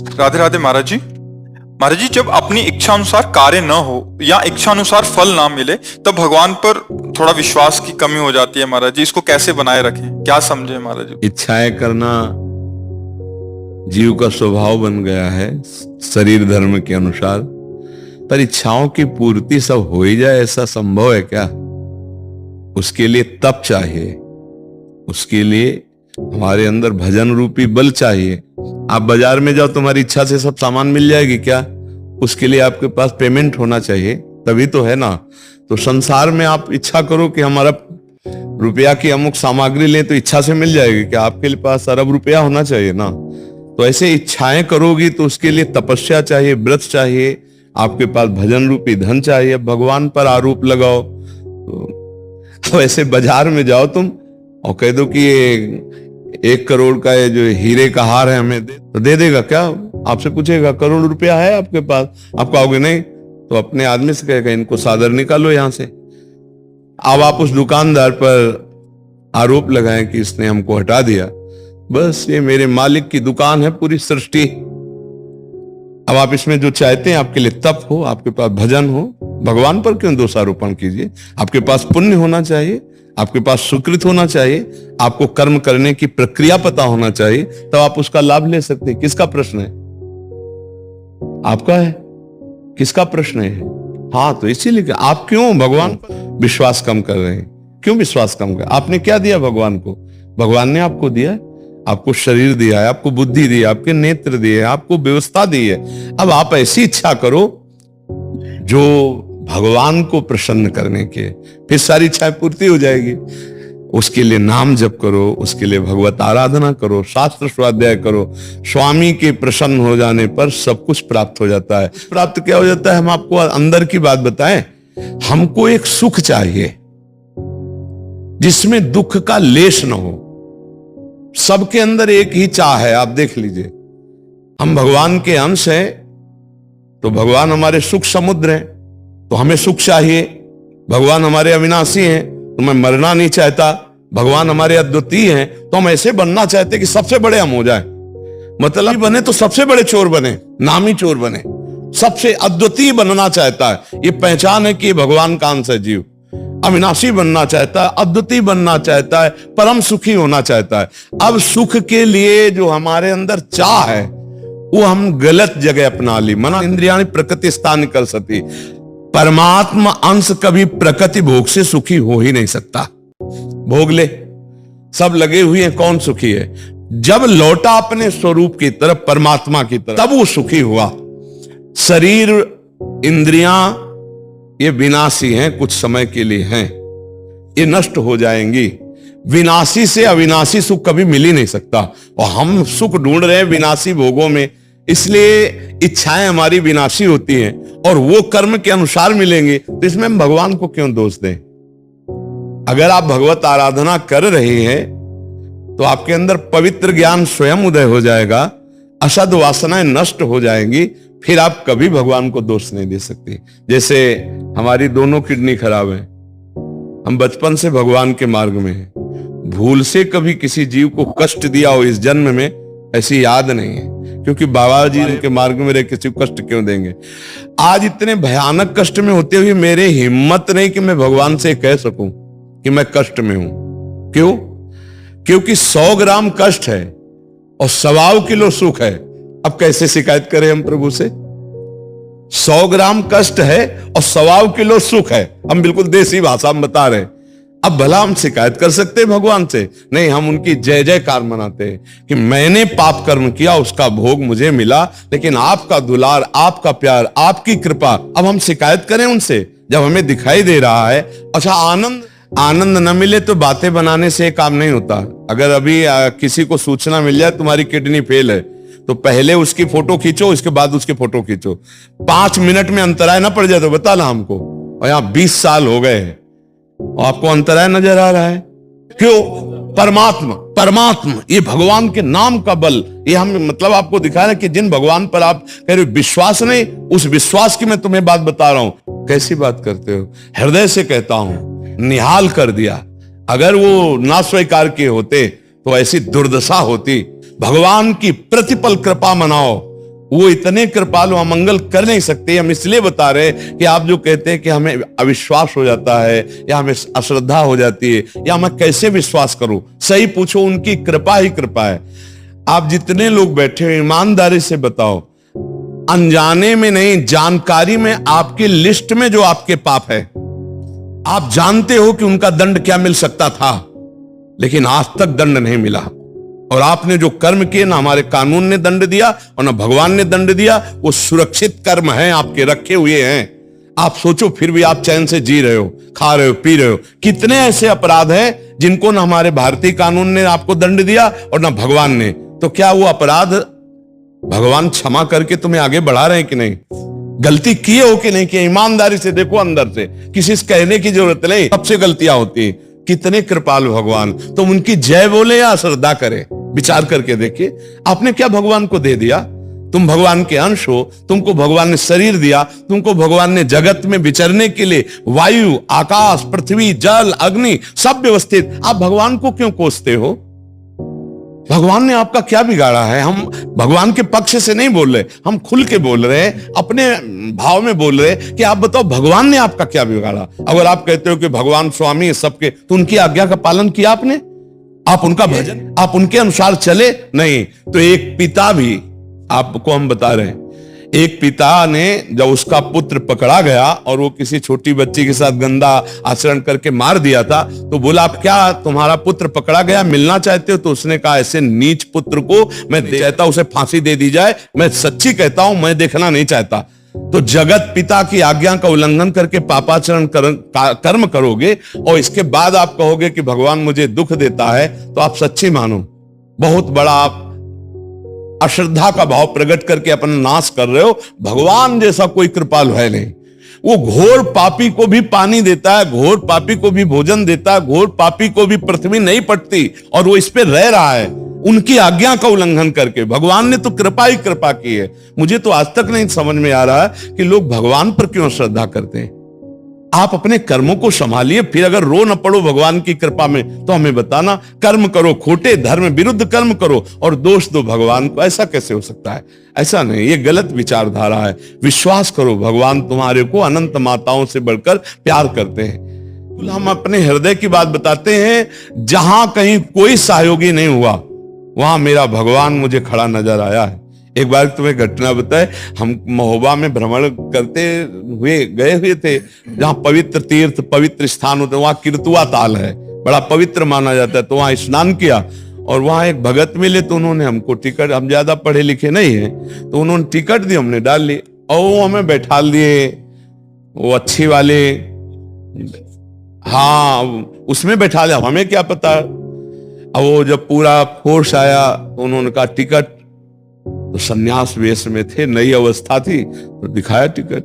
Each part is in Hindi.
राधे राधे महाराज जी। महाराज जी, जब अपनी इच्छा अनुसार कार्य न हो या इच्छा अनुसार फल ना मिले तब भगवान पर थोड़ा विश्वास की कमी हो जाती है महाराज जी। इसको कैसे बनाए रखें, क्या समझे महाराज जी? इच्छाएं करना जीव का स्वभाव बन गया है शरीर धर्म के अनुसार, पर इच्छाओं की पूर्ति सब हो ही जाए ऐसा संभव है क्या? उसके लिए तप चाहिए, उसके लिए हमारे अंदर भजन रूपी बल चाहिए। आप बाजार में जाओ, तुम्हारी इच्छा से सब सामान मिल जाएगी क्या? उसके लिए आपके पास पेमेंट होना चाहिए, तभी तो है ना। तो संसार में आप इच्छा करो कि हमारा रुपया की अमुक सामग्री ले, तो इच्छा से मिल जाएगी क्या? आपके पास अरब रुपया होना चाहिए ना। तो ऐसे इच्छाएं करोगी तो उसके लिए तपस्या चाहिए, व्रत चाहिए, आपके पास भजन रूपी धन चाहिए। भगवान पर आरोप लगाओ तो ऐसे बाजार में जाओ तुम और कह दो कि ये 1 करोड़ का ये जो हीरे का हार है हमें दे, तो दे देगा क्या? आपसे पूछेगा करोड़ रुपया है आपके पास? आप कहोगे नहीं, तो अपने आदमी से कहेगा इनको सादर निकालो यहां से। अब आप उस दुकानदार पर आरोप लगाएं कि इसने हमको हटा दिया, बस ये मेरे मालिक की दुकान है पूरी सृष्टि। अब आप इसमें जो चाहते हैं, आपके लिए तप हो, आपके पास भजन हो, भगवान पर क्यों दोषारोपण कीजिए? आपके पास पुण्य होना चाहिए, आपके पास सुकृत होना चाहिए, आपको कर्म करने की प्रक्रिया पता होना चाहिए, तब आप उसका लाभ ले सकते हैं। किसका प्रश्न है? आपका है। किसका प्रश्न है? हाँ, तो इसीलिए आप क्यों भगवान विश्वास कम कर रहे हैं? क्यों विश्वास कम कर? आपने क्या दिया भगवान को? भगवान ने आपको दिया, आपको शरीर दिया है, आपको बुद्धि दी है, आपके नेत्र दिए, आपको व्यवस्था दी है। अब आप ऐसी इच्छा करो जो भगवान को प्रसन्न करने के, फिर सारी इच्छाएं पूर्ति हो जाएगी। उसके लिए नाम जप करो, उसके लिए भगवत आराधना करो, शास्त्र स्वाध्याय करो। स्वामी के प्रसन्न हो जाने पर सब कुछ प्राप्त हो जाता है। प्राप्त क्या हो जाता है? हम आपको अंदर की बात बताएं। हमको एक सुख चाहिए जिसमें दुख का लेश न हो। सबके अंदर एक ही चाह है, आप देख लीजिए। हम भगवान के अंश हैं, तो भगवान हमारे सुख समुद्र हैं, तो हमें सुख चाहिए। भगवान हमारे अविनाशी हैं, तो मैं मरना नहीं चाहता। भगवान हमारे अद्वितीय हैं, तो हम ऐसे बनना चाहते कि सबसे बड़े हम हो जाएं। मतलब बने तो सबसे बड़े चोर बने, नामी चोर बने, सबसे अद्वितीय बनना चाहता है। ये पहचान है कि ये भगवान का अंश है जीव। अविनाशी बनना चाहता है, अद्वितीय बनना चाहता है, परम सुखी होना चाहता है। अब सुख के लिए जो हमारे अंदर चाह है वो हम गलत जगह अपना ली। मना इंद्रियाणि प्रकृति स्थान कर सती। परमात्मा अंश कभी प्रकृति भोग से सुखी हो ही नहीं सकता। भोग ले, सब लगे हुए हैं, कौन सुखी है? जब लौटा अपने स्वरूप की तरफ, परमात्मा की तरफ, तब वो सुखी हुआ। शरीर इंद्रियां ये विनाशी हैं, कुछ समय के लिए हैं, ये नष्ट हो जाएंगी। विनाशी से अविनाशी सुख कभी मिल ही नहीं सकता, और हम सुख ढूंढ रहे हैं विनाशी भोगों में। इसलिए इच्छाएं हमारी विनाशी होती हैं और वो कर्म के अनुसार मिलेंगे, तो इसमें हम भगवान को क्यों दोष दें? अगर आप भगवत आराधना कर रहे हैं तो आपके अंदर पवित्र ज्ञान स्वयं उदय हो जाएगा, असद वासनाएं नष्ट हो जाएंगी, फिर आप कभी भगवान को दोष नहीं दे सकते। जैसे हमारी दोनों किडनी खराब है, हम बचपन से भगवान के मार्ग में हैं, भूल से कभी किसी जीव को कष्ट दिया हो इस जन्म में ऐसी याद नहीं है, क्योंकि बाबा जी के मार्ग में रह किसी को कष्ट क्यों देंगे? आज इतने भयानक कष्ट में होते हुए मेरे हिम्मत नहीं कि मैं भगवान से कह सकूं कि मैं कष्ट में हूं। क्यों? क्योंकि 100 ग्राम कष्ट है और 1.25 किलो सुख है। अब कैसे शिकायत करें हम प्रभु से? 100 ग्राम कष्ट है और 1.25 किलो सुख है। हम बिल्कुल देसी भाषा में बता रहे हैं। अब भला हम शिकायत कर सकते हैं भगवान से? नहीं, हम उनकी जय जयकार मनाते हैं कि मैंने पाप कर्म किया, उसका भोग मुझे मिला, लेकिन आपका दुलार, आपका प्यार, आपकी कृपा। अब हम शिकायत करें उनसे जब हमें दिखाई दे रहा है? अच्छा, आनंद न मिले तो बातें बनाने से काम नहीं होता। अगर अभी किसी को सूचना मिल जाए तुम्हारी किडनी फेल है, तो पहले उसकी फोटो खींचो, इसके बाद उसकी फोटो खींचो। 5 मिनट में अंतराय ना पड़ जाए तो बता ना हमको। और यहां 20 साल हो गए हैं और आपको अंतराय नजर आ रहा है। क्यों? परमात्मा ये भगवान के नाम का बल, ये हम मतलब आपको दिखा रहे हैं कि जिन भगवान पर आप कह रहे हो विश्वास नहीं, उस विश्वास की मैं तुम्हें बात बता रहा हूं। कैसी बात करते हो? हृदय से कहता हूं, निहाल कर दिया। अगर वो ना स्वीकार किए होते तो ऐसी दुर्दशा होती। भगवान की प्रतिपल कृपा मनाओ, वो इतने कृपालु, हम मंगल कर नहीं सकते। हम इसलिए बता रहे कि आप जो कहते हैं कि हमें अविश्वास हो जाता है या हमें अश्रद्धा हो जाती है या मैं कैसे विश्वास करूं, सही पूछो, उनकी कृपा ही कृपा है। आप जितने लोग बैठे हो ईमानदारी से बताओ, अनजाने में नहीं, जानकारी में आपकी लिस्ट में जो आपके पाप है, आप जानते हो कि उनका दंड क्या मिल सकता था, लेकिन आज तक दंड नहीं मिला। और आपने जो कर्म किए, ना हमारे कानून ने दंड दिया और ना भगवान ने दंड दिया, वो सुरक्षित कर्म है, आपके रखे हुए हैं। आप सोचो, फिर भी आप चैन से जी रहे हो, खा रहे हो, पी रहे हो। कितने ऐसे अपराध हैं जिनको ना हमारे भारतीय कानून ने आपको दंड दिया और ना भगवान ने। तो क्या वो अपराध भगवान क्षमा करके तुम्हें आगे बढ़ा रहे हैं कि नहीं? गलती किए हो कि नहीं किए? ईमानदारी से देखो, अंदर से, किसी से कहने की जरूरत नहीं, सबसे गलतियां होती है। कितने कृपालु भगवान। तुम उनकी जय बोले या श्रद्धा करें, विचार करके देखिए, आपने क्या भगवान को दे दिया? तुम भगवान के अंश हो, तुमको भगवान ने शरीर दिया, तुमको भगवान ने जगत में विचरने के लिए वायु, आकाश, पृथ्वी, जल, अग्नि सब व्यवस्थित। आप भगवान को क्यों कोसते हो? भगवान ने आपका क्या बिगाड़ा है? हम भगवान के पक्ष से नहीं बोल रहे, हम खुल के बोल रहे हैं, अपने भाव में बोल रहे हैं कि आप बताओ भगवान ने आपका क्या बिगाड़ा। अगर आप कहते हो कि भगवान स्वामी है सबके, तो उनकी आज्ञा का पालन किया आपने? आप उनका भजन, आप उनके अनुसार चले? नहीं। तो एक पिता भी, आपको हम बता रहे हैं, एक पिता ने जब उसका पुत्र पकड़ा गया और वो किसी छोटी बच्ची के साथ गंदा आचरण करके मार दिया था, तो बोला, आप क्या, तुम्हारा पुत्र पकड़ा गया, मिलना चाहते हो? तो उसने कहा, ऐसे नीच पुत्र को मैं चाहता उसे फांसी दे दी जाए। मैं सच्ची कहता हूं, मैं देखना नहीं चाहता। तो जगत पिता की आज्ञा का उल्लंघन करके पापाचरण कर्म करोगे और इसके बाद आप कहोगे कि भगवान मुझे दुख देता है, तो आप सच्ची मानो बहुत बड़ा आप अश्रद्धा का भाव प्रकट करके अपना नाश कर रहे हो। भगवान जैसा कोई कृपालु है नहीं। वो घोर पापी को भी पानी देता है, घोर पापी को भी भोजन देता है, घोर पापी को भी पृथ्वी नहीं पटती और वो इस पे रह रहा है उनकी आज्ञा का उल्लंघन करके। भगवान ने तो कृपा ही कृपा की है। मुझे तो आज तक नहीं समझ में आ रहा है कि लोग भगवान पर क्यों श्रद्धा करते हैं। आप अपने कर्मों को संभालिए, फिर अगर रो न पड़ो भगवान की कृपा में तो हमें बताना। कर्म करो खोटे, धर्म विरुद्ध कर्म करो और दोष दो भगवान को, ऐसा कैसे हो सकता है? ऐसा नहीं, ये गलत विचारधारा है। विश्वास करो, भगवान तुम्हारे को अनंत माताओं से बढ़कर प्यार करते हैं। हम अपने हृदय की बात बताते हैं। जहां कहीं कोई सहयोगी नहीं हुआ, वहां मेरा भगवान मुझे खड़ा नजर आया है। एक बार तुम्हें घटना बताए, हम महोबा में भ्रमण करते हुए गए हुए थे, जहां पवित्र तीर्थ, पवित्र स्थान होते, वहां किरतुआ ताल है, बड़ा पवित्र माना जाता है। तो वहां स्नान किया और वहां एक भगत मिले, तो उन्होंने हमको टिकट, हम ज्यादा पढ़े लिखे नहीं है, तो उन्होंने टिकट दी, हमने डाल ली और वो हमें बैठा दिए, वो अच्छी वाले, हाँ उसमें बैठा लिया, हमें क्या पता। अब वो जब पूरा फोर्स आया तो उन्होंने कहा टिकट, तो सन्यास वेश में थे, नई अवस्था थी, तो दिखाया टिकट।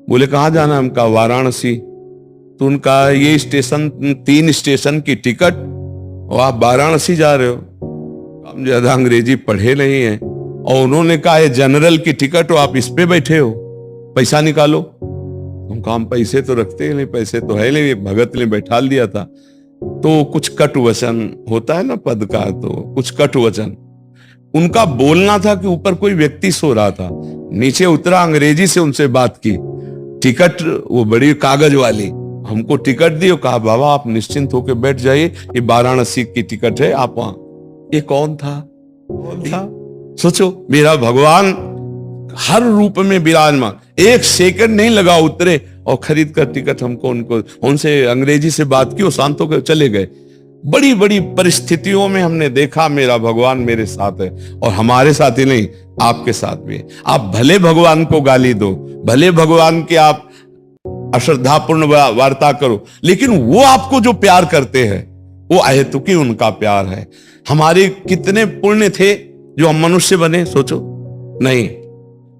बोले कहाँ जाना? हम कहा वाराणसी। तो उनका ये स्टेशन, 3 स्टेशन की टिकट और आप वाराणसी जा रहे हो। हम ज्यादा अंग्रेजी पढ़े नहीं है और उन्होंने कहा ये जनरल की टिकट हो, आप इस पे बैठे हो, पैसा निकालो। हम कहा हम पैसे तो रखते ही नहीं, पैसे तो है नहीं, भगत ने बैठा दिया था। तो कुछ कट वचन होता है ना पद का, तो कुछ कट वचन उनका बोलना था कि ऊपर कोई व्यक्ति सो रहा था, नीचे उतरा, अंग्रेजी से उनसे बात की। टिकट वो बड़ी कागज वाली, हमको टिकट दी और कहा बाबा आप निश्चिंत होकर बैठ जाइए, ये वाराणसी की टिकट है, आप वहां। ये कौन था? कौन था? सोचो, मेरा भगवान हर रूप में विराजमान, एक सेकंड नहीं लगा उतरे और खरीद कर टिकट हमको, उनको उनसे अंग्रेजी से बात की और शांत होकर चले गए। बड़ी बड़ी परिस्थितियों में हमने देखा मेरा भगवान मेरे साथ है, और हमारे साथ ही नहीं, आपके साथ भी है। आप भले भगवान को गाली दो, भले भगवान के आप अश्रद्धापूर्ण वार्ता करो, लेकिन वो आपको जो प्यार करते हैं वो अहेतुकी उनका प्यार है। हमारे कितने पुण्य थे जो हम मनुष्य बने, सोचो। नहीं,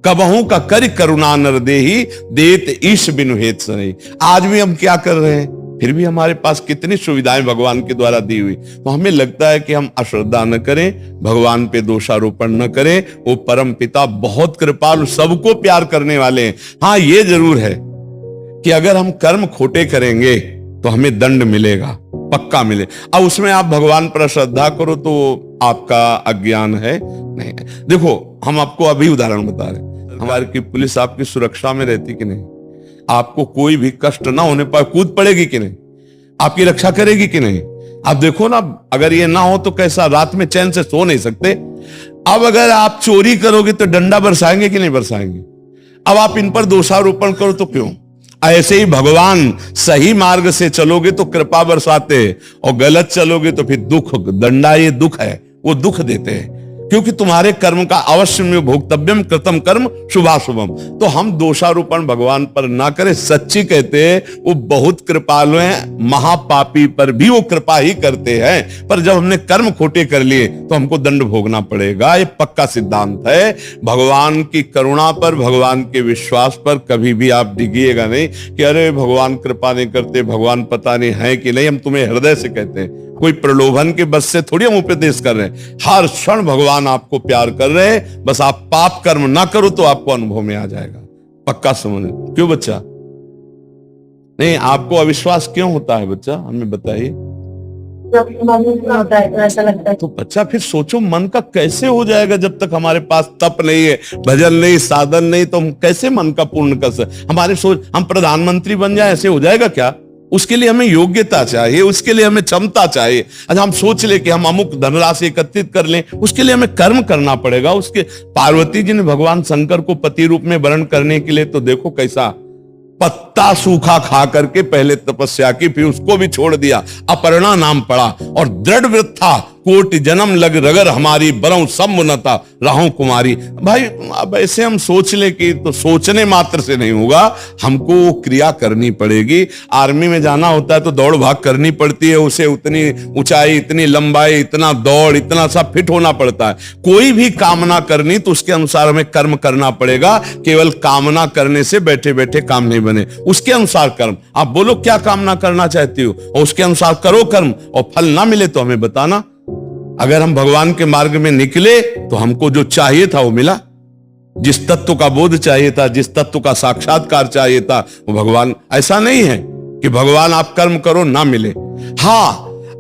कबहू का कर करुणा नर देही, देत ईश बिनु हेत सनई। आज भी हम क्या कर रहे हैं? फिर भी हमारे पास कितनी सुविधाएं भगवान के द्वारा दी हुई, तो हमें लगता है कि हम अश्रद्धा न करें, भगवान पे दोषारोपण न करें। वो परम पिता बहुत कृपालु, सबको प्यार करने वाले हैं। हाँ ये जरूर है कि अगर हम कर्म खोटे करेंगे तो हमें दंड मिलेगा, पक्का मिले। अब उसमें आप भगवान पर श्रद्धा करो तो आपका अज्ञान है नहीं है। देखो हम आपको अभी उदाहरण बता रहे हैं, हमारी की पुलिस आपकी सुरक्षा में रहती कि नहीं, आपको कोई भी कष्ट ना होने पाए कूद पड़ेगी कि नहीं, आपकी रक्षा करेगी कि नहीं। आप देखो ना, अगर ये ना हो तो कैसा, रात में चैन से सो नहीं सकते। अब अगर आप चोरी करोगे तो डंडा बरसाएंगे कि नहीं बरसाएंगे। अब आप इन पर दोषारोपण करो तो क्यों। ऐसे ही भगवान सही मार्ग से चलोगे तो कृपा बरसाते, और गलत चलोगे तो फिर दुख, दंडा ये दुख है, वो दुख देते हैं, क्योंकि तुम्हारे कर्म का अवश्य में भोक्तव्यम कृतम कर्म शुभाशुभम। तो हम दोषारोपण भगवान पर ना करें, सच्ची कहते हैं वो बहुत कृपालु हैं, महापापी पर भी वो कृपा ही करते हैं, पर जब हमने कर्म खोटे कर लिए तो हमको दंड भोगना पड़ेगा। ये पक्का सिद्धांत है। भगवान की करुणा पर, भगवान के विश्वास पर कभी भी आप डिगिएगा नहीं कि अरे भगवान कृपा नहीं करते, भगवान पता नहीं है कि नहीं। हम तुम्हें हृदय से कहते हैं, कोई प्रलोभन के बस से थोड़ी हम उपदेश कर रहे हैं। हर क्षण भगवान आपको प्यार कर रहे हैं, बस आप पाप कर्म ना करो तो आपको अनुभव में आ जाएगा। पक्का समझ। क्यों बच्चा, नहीं आपको अविश्वास क्यों होता है बच्चा, हमें बताइए। होता है तो ऐसा लगता है। तो बच्चा फिर सोचो मन का कैसे हो जाएगा, जब तक हमारे पास तप नहीं है, भजन नहीं, साधन नहीं, तो हम कैसे मन का पूर्ण कर सकते। हमारे सोच हम प्रधानमंत्री बन जाए ऐसे हो जाएगा क्या। उसके लिए हमें योग्यता चाहिए, उसके लिए हमें क्षमता चाहिए। अच्छा हम सोच ले कि हम अमुक धनराशि एकत्रित कर लें, उसके लिए हमें कर्म करना पड़ेगा। उसके पार्वती जी ने भगवान शंकर को पति रूप में वर्ण करने के लिए तो देखो कैसा पत्ता सूखा खा करके पहले तपस्या की, फिर उसको भी छोड़ दिया, अपर्णा नाम पड़ा, और दृढ़ व्रत था, कोटि जन्म लग रगर हमारी बरऊं समुन्नता राहु कुमारी। भाई अब ऐसे हम सोच ले कि तो सोचने मात्र से नहीं होगा, हमको वो क्रिया करनी पड़ेगी। आर्मी में जाना होता है तो दौड़ भाग करनी पड़ती है, उसे उतनी ऊंचाई, इतनी लंबाई, इतना दौड़, इतना सब फिट होना पड़ता है। कोई भी कामना करनी तो उसके अनुसार हमें कर्म करना पड़ेगा। केवल कामना करने से बैठे बैठे काम नहीं बने, उसके अनुसार कर्म। आप बोलो क्या कामना करना चाहती हो और उसके अनुसार करो कर्म, और फल ना मिले तो हमें बताना। अगर हम भगवान के मार्ग में निकले तो हमको जो चाहिए था वो मिला, जिस तत्व का बोध चाहिए था, जिस तत्व का साक्षात्कार चाहिए था वो भगवान। ऐसा नहीं है कि भगवान आप कर्म करो ना मिले। हाँ,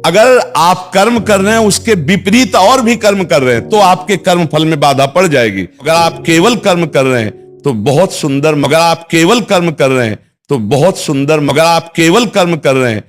अगर आप कर्म कर रहे हैं उसके विपरीत और भी कर्म कर रहे हैं तो आपके कर्म फल में बाधा पड़ जाएगी। अगर आप केवल कर्म कर रहे हैं तो बहुत सुंदर, मगर आप केवल कर्म कर रहे हैं तो बहुत सुंदर, मगर आप केवल कर्म कर रहे हैं